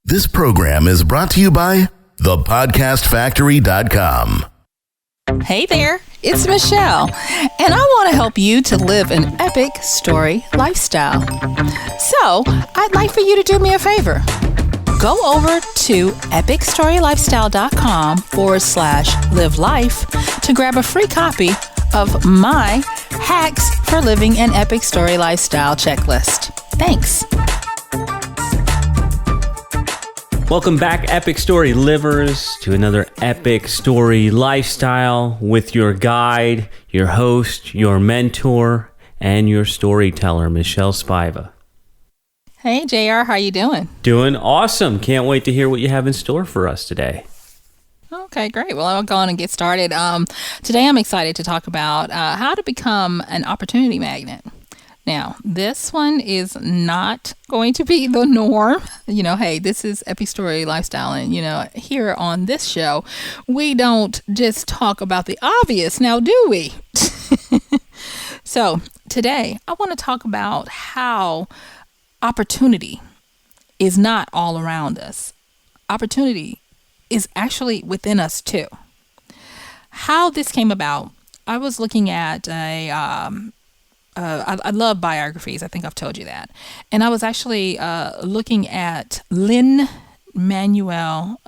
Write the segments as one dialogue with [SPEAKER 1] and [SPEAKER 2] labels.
[SPEAKER 1] This program is brought to you by thepodcastfactory.com.
[SPEAKER 2] Hey there, it's Michelle, and I want to help you to live an epic story lifestyle. So, I'd like for you to do me a favor. Go over to epicstorylifestyle.com/live life to grab a free copy of my Hacks for Living an Epic Story Lifestyle checklist. Thanks.
[SPEAKER 3] Welcome back, Epic Story Livers, to another Epic Story Lifestyle with your guide, your host, your mentor, and your storyteller, Michelle Spiva.
[SPEAKER 2] Hey, JR, how you doing?
[SPEAKER 3] Doing awesome. Can't wait to hear what you have in store for us today.
[SPEAKER 2] Okay, great. Well, I'll go on and get started. Today, I'm excited to talk about how to become an opportunity magnet. Now, this one is not going to be the norm. You know, hey, this is Epic Story Lifestyle. And, you know, here on this show, we don't just talk about the obvious. Now, do we? So today, I want to talk about how opportunity is not all around us. Opportunity is actually within us too. How this came about, I was looking at I love biographies. I think I've told you that. And I was actually looking at Lin-Manuel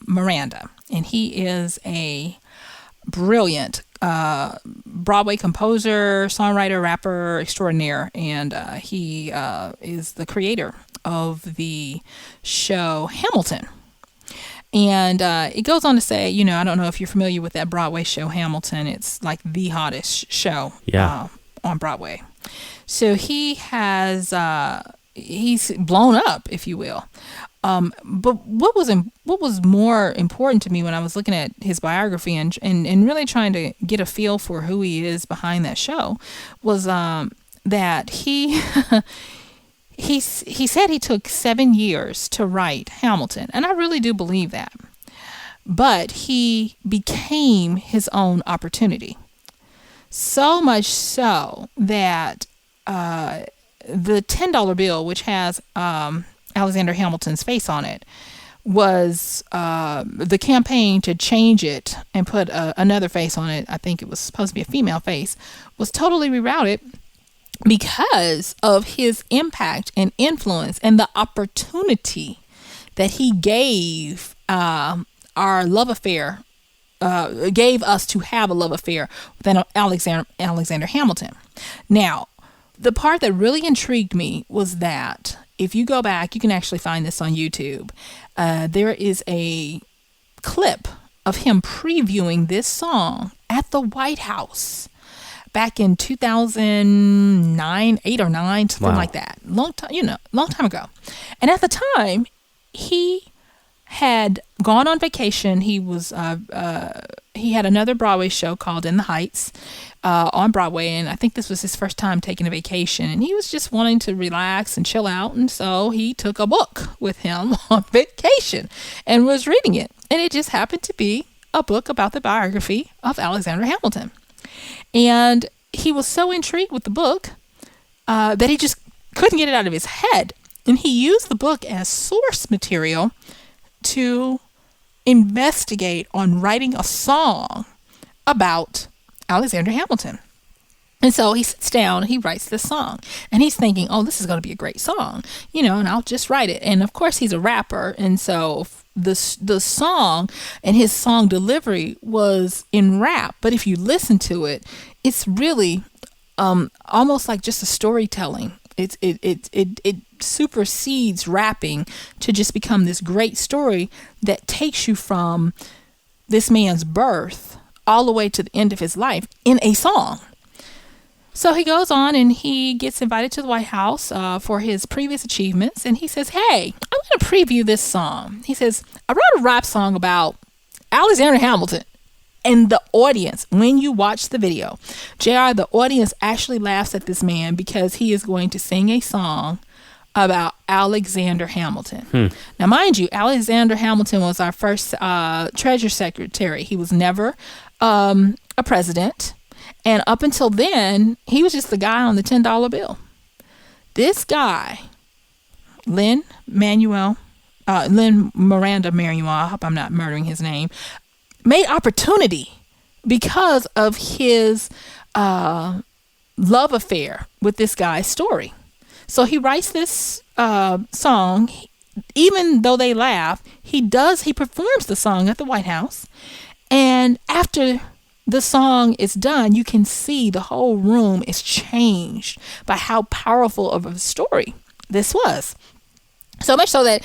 [SPEAKER 2] Miranda. And he is a brilliant Broadway composer, songwriter, rapper extraordinaire. And he is the creator of the show Hamilton. And it goes on to say, you know, I don't know if you're familiar with that Broadway show Hamilton. It's like the hottest show. Yeah. On Broadway. So he has he's blown up, if you will. But what was more important to me when I was looking at his biography and really trying to get a feel for who he is behind that show was that he he said he took 7 years to write Hamilton, and I really do believe that. But he became his own opportunity. So much so that the $10 bill, which has Alexander Hamilton's face on it, was the campaign to change it and put another face on it. I think it was supposed to be a female face, was totally rerouted because of his impact and influence and the opportunity that he gave our love affair. Gave us to have a love affair with Alexander Hamilton. Now, the part that really intrigued me was that if you go back, you can actually find this on YouTube. There is a clip of him previewing this song at the White House back in 2009, 8 or 9, something like that. Long time ago. And at the time, he had gone on vacation. He was he had another Broadway show called In the Heights on Broadway, and I think this was his first time taking a vacation, and he was just wanting to relax and chill out, and so he took a book with him on vacation and was reading it, and it just happened to be a book about the biography of Alexander Hamilton. And he was so intrigued with the book that he just couldn't get it out of his head, and he used the book as source material to investigate on writing a song about Alexander Hamilton. And so he sits down, he writes this song, and he's thinking, oh, this is going to be a great song, you know, and I'll just write it. And of course he's a rapper. And so the song and his song delivery was in rap. But if you listen to it, it's really almost like just a storytelling. It supersedes rapping to just become this great story that takes you from this man's birth all the way to the end of his life in a song. So he goes on and he gets invited to the White House for his previous achievements. And he says, hey, I'm going to preview this song. He says, I wrote a rap song about Alexander Hamilton. And the audience, when you watch the video, JR, the audience actually laughs at this man because he is going to sing a song about Alexander Hamilton. Now, mind you, Alexander Hamilton was our first Treasury Secretary. He was never a president. And up until then, he was just the guy on the $10 bill. This guy, Lin Miranda Manuel, I hope I'm not murdering his name, made opportunity because of his love affair with this guy's story. So he writes this song. Even though they laugh, he performs the song at the White House. And after the song is done, you can see the whole room is changed by how powerful of a story this was. So much so that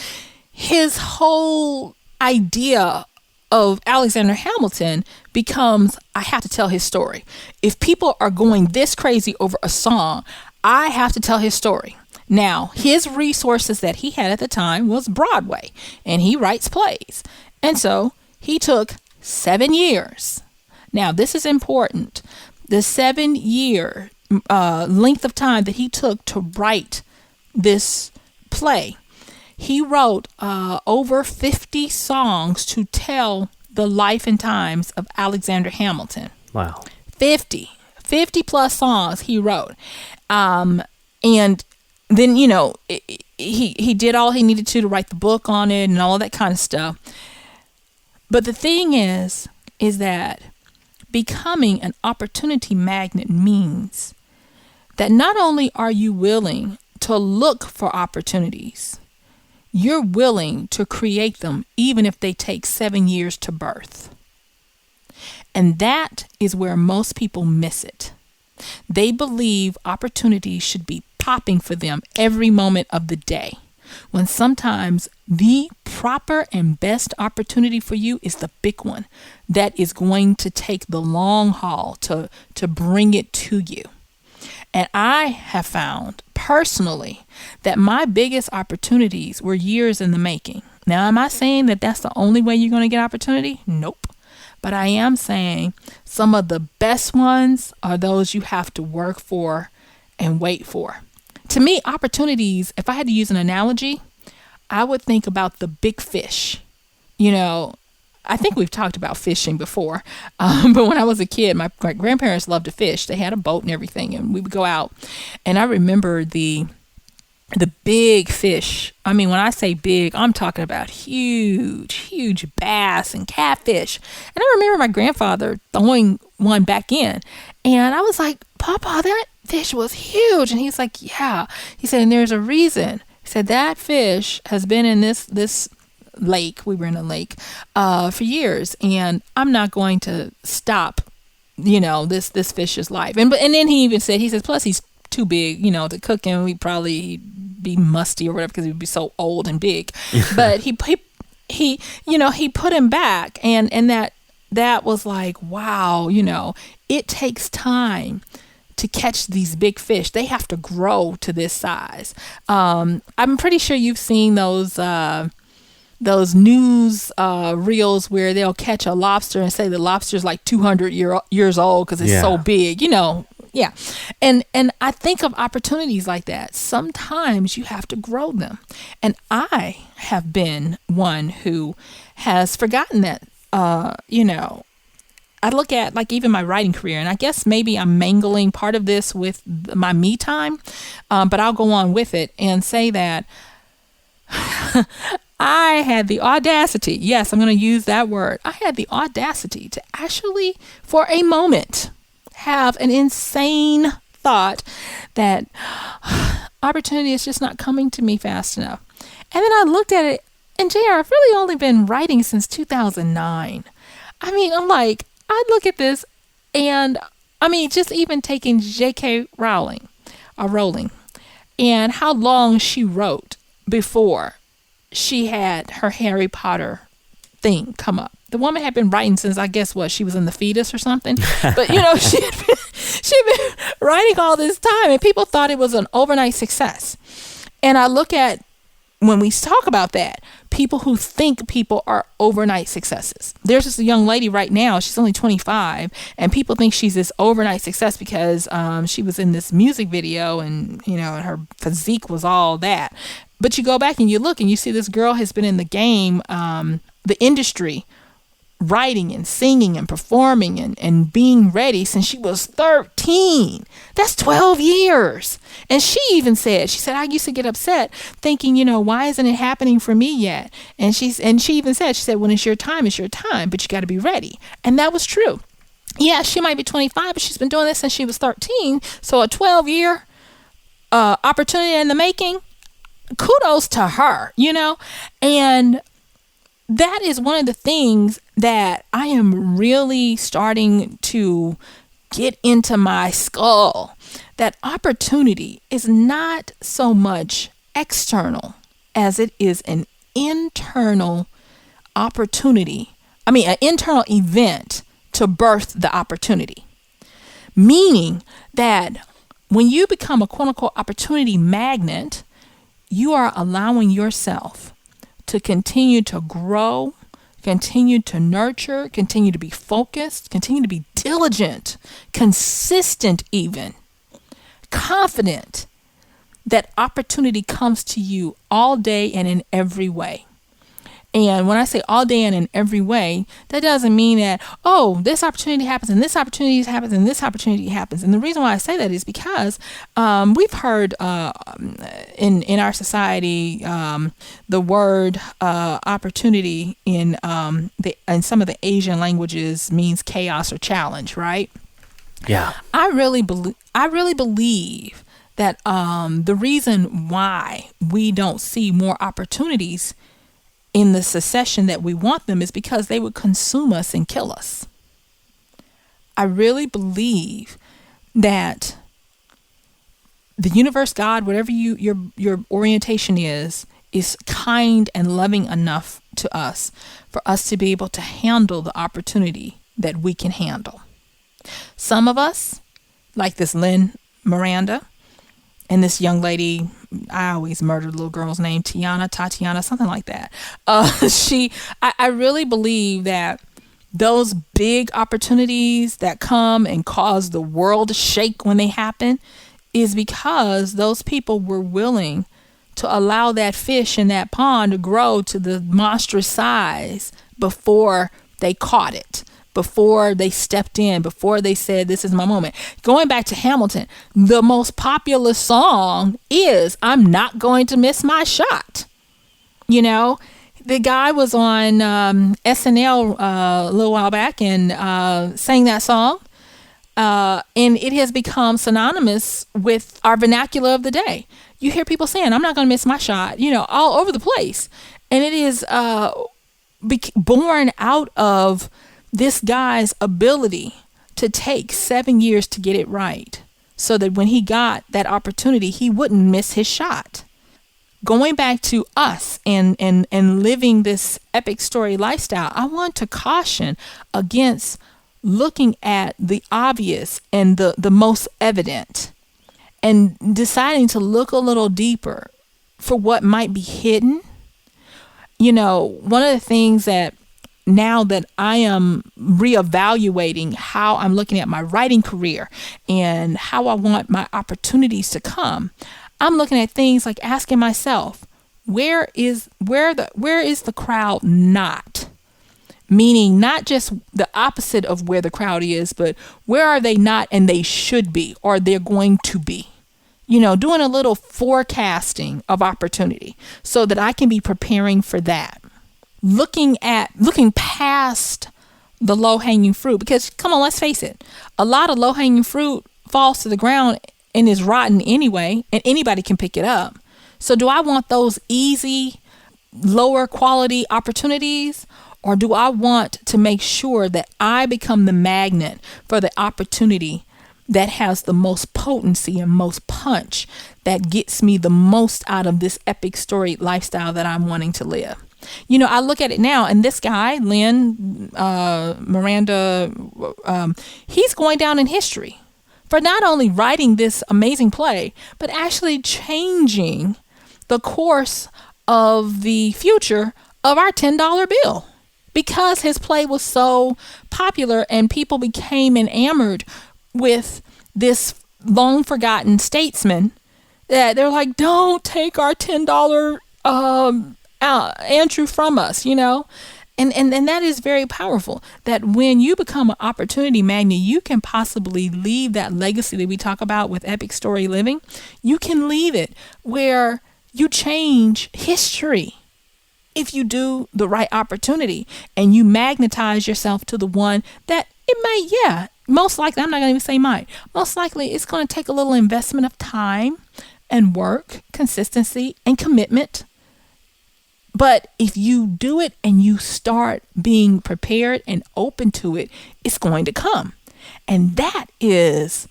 [SPEAKER 2] his whole idea of Alexander Hamilton becomes, I have to tell his story. If people are going this crazy over a song, I have to tell his story. Now, his resources that he had at the time was Broadway, and he writes plays. And so he took 7 years. Now, this is important. The 7-year length of time that he took to write this play, he wrote over 50 songs to tell the life and times of Alexander Hamilton.
[SPEAKER 3] Wow.
[SPEAKER 2] 50 plus songs he wrote. And then, he did all he needed to write the book on it and all of that kind of stuff. But the thing is that becoming an opportunity magnet means that not only are you willing to look for opportunities, you're willing to create them even if they take 7 years to birth. And that is where most people miss it. They believe opportunities should be popping for them every moment of the day, when sometimes the proper and best opportunity for you is the big one that is going to take the long haul to bring it to you. And I have found personally that my biggest opportunities were years in the making. Now, am I saying that that's the only way you're going to get opportunity? Nope. But I am saying some of the best ones are those you have to work for and wait for. To me, opportunities, if I had to use an analogy, I would think about the big fish. I think we've talked about fishing before, but when I was a kid, my grandparents loved to fish. They had a boat and everything, and we would go out. And I remember the big fish. I mean, when I say big, I'm talking about huge bass and catfish. And I remember my grandfather throwing one back in, and I was like, "Papa, that fish was huge." And he's like, "Yeah." He said, "And there's a reason." He said, "That fish has been in this lake." We were in a lake for years, and I'm not going to stop this fish's life. And then he even said, he says, plus he's too big to cook him. He'd probably be musty or whatever because he would be so old and big. But he put him back, and that was like, wow, it takes time to catch these big fish. They have to grow to this size. I'm pretty sure you've seen those news reels where they'll catch a lobster and say the lobster's like 200 years old because it's so big, Yeah. And I think of opportunities like that. Sometimes you have to grow them. And I have been one who has forgotten that, I look at like even my writing career, and I guess maybe I'm mangling part of this with my me time, but I'll go on with it and say that I had the audacity, yes, I'm going to use that word. I had the audacity to actually, for a moment, have an insane thought that opportunity is just not coming to me fast enough. And then I looked at it, and JR, I've really only been writing since 2009. I mean, I'm like, I look at this, and I mean, just even taking J.K. Rowling, and how long she wrote before she had her Harry Potter thing come up. The woman had been writing since, I guess, she was in the fetus or something. But, she'd been writing all this time, and people thought it was an overnight success. And I look at, when we talk about that, people who think people are overnight successes. There's this young lady right now, she's only 25, and people think she's this overnight success because she was in this music video and, her physique was all that. But you go back and you look and you see this girl has been in the game, the industry, writing and singing and performing and being ready since she was 13. That's 12 years. And she even said, I used to get upset thinking, why isn't it happening for me yet? And she even said, when it's your time, but you got to be ready. And that was true. Yeah, she might be 25, but she's been doing this since she was 13. So a 12-year opportunity in the making. Kudos to her, and that is one of the things that I am really starting to get into my skull, that opportunity is not so much external as it is an internal opportunity. An internal event to birth the opportunity. Meaning that when you become a quote unquote opportunity magnet, you are allowing yourself to continue to grow, continue to nurture, continue to be focused, continue to be diligent, consistent even, confident that opportunity comes to you all day and in every way. And when I say all day and in every way, that doesn't mean that, this opportunity happens and this opportunity happens and this opportunity happens. And the reason why I say that is because we've heard in our society the word opportunity in some of the Asian languages means chaos or challenge, right?
[SPEAKER 3] Yeah.
[SPEAKER 2] I really believe that the reason why we don't see more opportunities in the succession that we want them is because they would consume us and kill us. I really believe that the universe, God, whatever your orientation is kind and loving enough to us for us to be able to handle the opportunity that we can handle. Some of us, like this Lynn Miranda, and this young lady, I always murdered the little girl's name, Tatiana, something like that. I really believe that those big opportunities that come and cause the world to shake when they happen is because those people were willing to allow that fish in that pond to grow to the monstrous size before they caught it, before they stepped in, before they said, this is my moment. Going back to Hamilton, the most popular song is I'm Not Going to Miss My Shot. The guy was on SNL a little while back and sang that song. And it has become synonymous with our vernacular of the day. You hear people saying, I'm not going to miss my shot, all over the place. And it is born out of this guy's ability to take 7 years to get it right so that when he got that opportunity, he wouldn't miss his shot. Going back to us and living this epic story lifestyle, I want to caution against looking at the obvious and the most evident and deciding to look a little deeper for what might be hidden. One of the things that now that I am reevaluating how I'm looking at my writing career and how I want my opportunities to come, I'm looking at things like asking myself, where is the crowd not? Meaning not just the opposite of where the crowd is, but where are they not and they should be or they're going to be? Doing a little forecasting of opportunity so that I can be preparing for that. Looking past the low-hanging fruit, because come on, let's face it, a lot of low-hanging fruit falls to the ground and is rotten anyway, and anybody can pick it up. So do I want those easy, lower quality opportunities, or do I want to make sure that I become the magnet for the opportunity that has the most potency and most punch that gets me the most out of this epic story lifestyle that I'm wanting to live? I look at it now, and this guy, Lynn Miranda, he's going down in history for not only writing this amazing play, but actually changing the course of the future of our $10 bill because his play was so popular and people became enamored with this long forgotten statesman that they're like, don't take our $10 Andrew from us, And that is very powerful, that when you become an opportunity magnet, you can possibly leave that legacy that we talk about with epic story living. You can leave it where you change history if you do the right opportunity and you magnetize yourself to the one that it may, most likely, I'm not going to even say might, most likely it's going to take a little investment of time and work, consistency and commitment. But if you do it and you start being prepared and open to it, it's going to come. And that is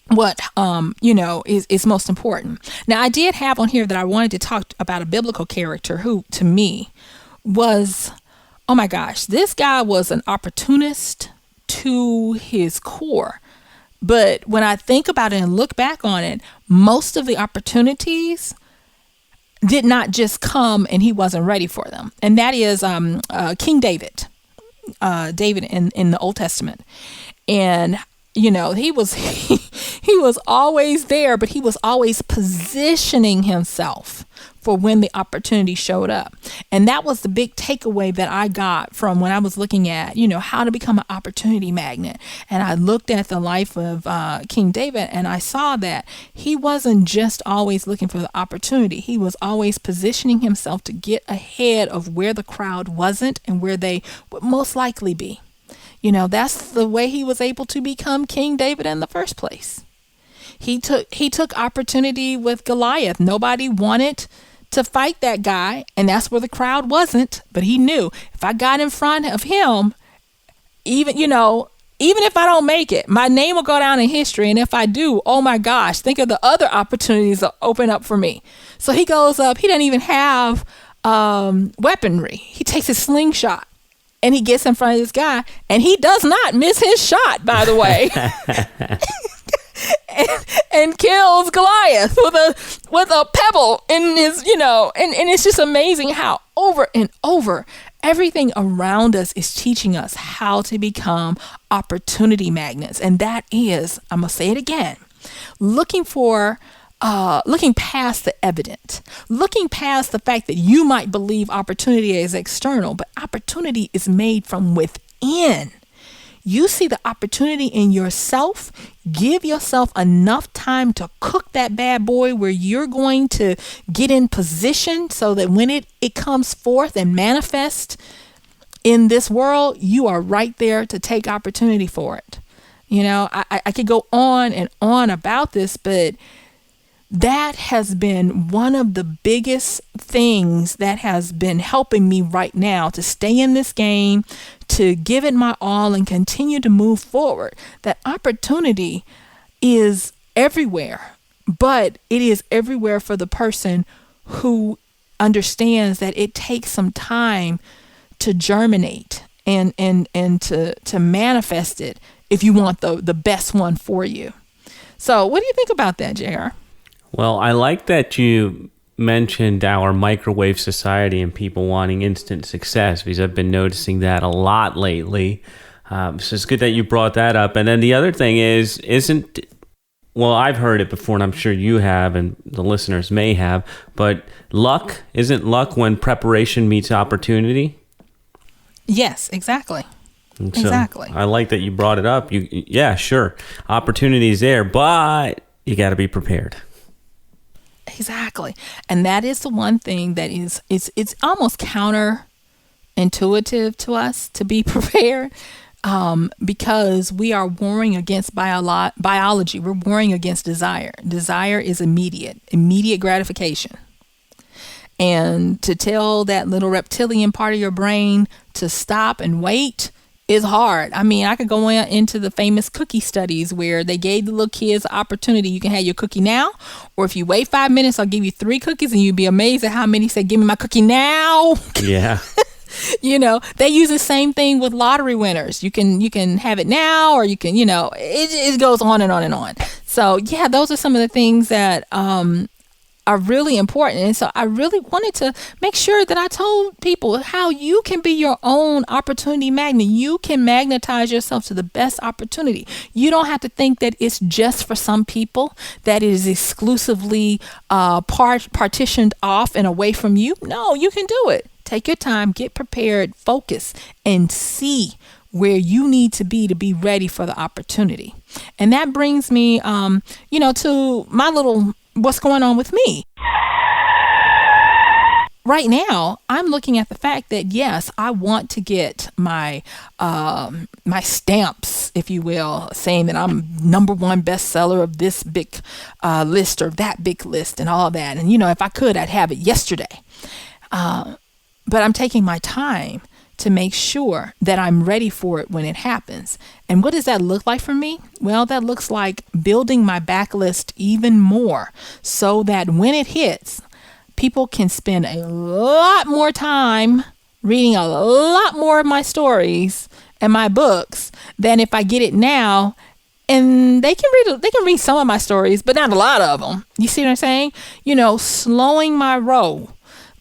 [SPEAKER 2] what is most important. Now, I did have on here that I wanted to talk about a biblical character who, to me, was, oh my gosh, this guy was an opportunist to his core. But when I think about it and look back on it, most of the opportunities did not just come and he wasn't ready for them. And that is King David, David in the Old Testament. And he was he was always there, but he was always positioning himself for when the opportunity showed up. And that was the big takeaway that I got from when I was looking at, how to become an opportunity magnet. And I looked at the life of King David, and I saw that he wasn't just always looking for the opportunity. He was always positioning himself to get ahead of where the crowd wasn't and where they would most likely be. That's the way he was able to become King David in the first place. He took opportunity with Goliath. Nobody wanted to fight that guy, and that's where the crowd wasn't. But he knew, if I got in front of him, even if I don't make it, my name will go down in history. And if I do, oh my gosh, think of the other opportunities that open up for me. So he goes up. He doesn't even have weaponry. He takes his slingshot. And he gets in front of this guy, and he does not miss his shot, by the way, and kills Goliath with a pebble in his, and it's just amazing how over and over everything around us is teaching us how to become opportunity magnets. And that is, I'm going to say it again, looking past the evident, looking past the fact that you might believe opportunity is external, but opportunity is made from within. You see the opportunity in yourself. Give yourself enough time to cook that bad boy where you're going to get in position so that when it comes forth and manifests in this world, you are right there to take opportunity for it. I could go on and on about this, but that has been one of the biggest things that has been helping me right now to stay in this game, to give it my all and continue to move forward. That opportunity is everywhere, but it is everywhere for the person who understands that it takes some time to germinate and to manifest it if you want the best one for you. So what do you think about that, JR?
[SPEAKER 3] Well, I like that you mentioned our microwave society and people wanting instant success, because I've been noticing that a lot lately. So it's good that you brought that up. And then the other thing I've heard it before, and I'm sure you have, and the listeners may have, but isn't luck when preparation meets opportunity?
[SPEAKER 2] Yes, exactly.
[SPEAKER 3] So
[SPEAKER 2] exactly.
[SPEAKER 3] I like that you brought it up. Yeah, sure. Opportunity is there, but you got to be prepared.
[SPEAKER 2] Exactly. And that is the one thing that it's almost counterintuitive to us to be prepared, because we are warring against biology. We're warring against desire. Desire is immediate gratification. And to tell that little reptilian part of your brain to stop and wait is hard. I mean, I could go into the famous cookie studies where they gave the little kids the opportunity. You can have your cookie now, or if you wait 5 minutes, I'll give you 3 cookies, and you'd be amazed at how many say, give me my cookie now.
[SPEAKER 3] Yeah.
[SPEAKER 2] They use the same thing with lottery winners. You can have it now, or you can, it goes on and on and on. So yeah, those are some of the things that, are really important. And so I really wanted to make sure that I told people how you can be your own opportunity magnet. You can magnetize yourself to the best opportunity. You don't have to think that it's just for some people, that it is exclusively partitioned off and away from you. No, you can do it. Take your time, get prepared, focus, and see where you need to be ready for the opportunity. And that brings me, to my little, what's going on with me. Right now, I'm looking at the fact that, yes, I want to get my my stamps, if you will, saying that I'm #1 bestseller of this big list or that big list and all that. And, if I could, I'd have it yesterday. But I'm taking my time to make sure that I'm ready for it when it happens. And what does that look like for me? Well, that looks like building my backlist even more so that when it hits, people can spend a lot more time reading a lot more of my stories and my books than if I get it now. And they can read some of my stories, but not a lot of them. You see what I'm saying? Slowing my roll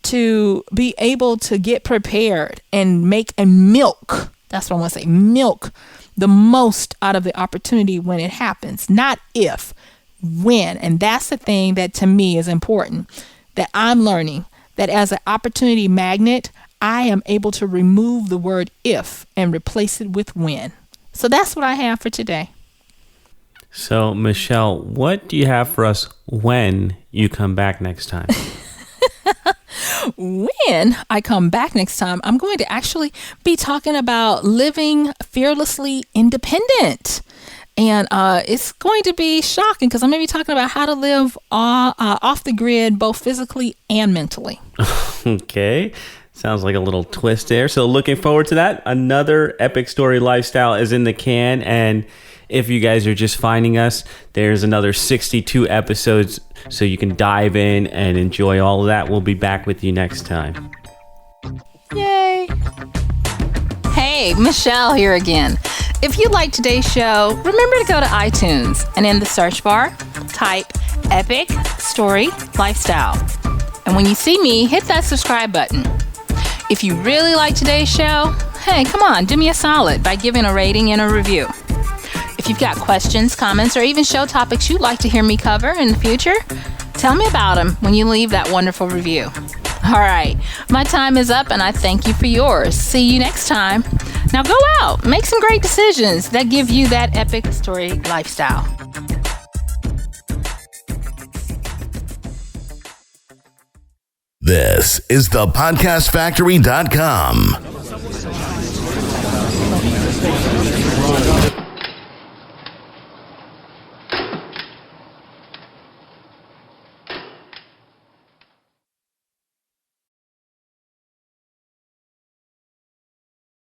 [SPEAKER 2] to be able to get prepared and make and milk. That's what I want to say. Milk the most out of the opportunity when it happens, not if, when. And that's the thing that to me is important, that I'm learning that as an opportunity magnet, I am able to remove the word if and replace it with when. So that's what I have for today.
[SPEAKER 3] So, Michelle, what do you have for us when you come back next time?
[SPEAKER 2] When I come back next time, I'm going to actually be talking about living fearlessly independent. And it's going to be shocking because I'm going to be talking about how to live off the grid, both physically and mentally.
[SPEAKER 3] Okay. Sounds like a little twist there. So looking forward to that. Another Epic Story Lifestyle is in the can. And if you guys are just finding us, there's another 62 episodes so you can dive in and enjoy all of that. We'll be back with you next time.
[SPEAKER 2] Yay. Hey, Michelle here again. If you like today's show, remember to go to iTunes and in the search bar, type Epic Story Lifestyle. And when you see me, hit that subscribe button. If you really like today's show, hey, come on, do me a solid by giving a rating and a review. If you've got questions, comments, or even show topics you'd like to hear me cover in the future, tell me about them when you leave that wonderful review. All right, my time is up and I thank you for yours. See you next time. Now go out, make some great decisions that give you that epic story lifestyle.
[SPEAKER 1] This is the podcastfactory.com.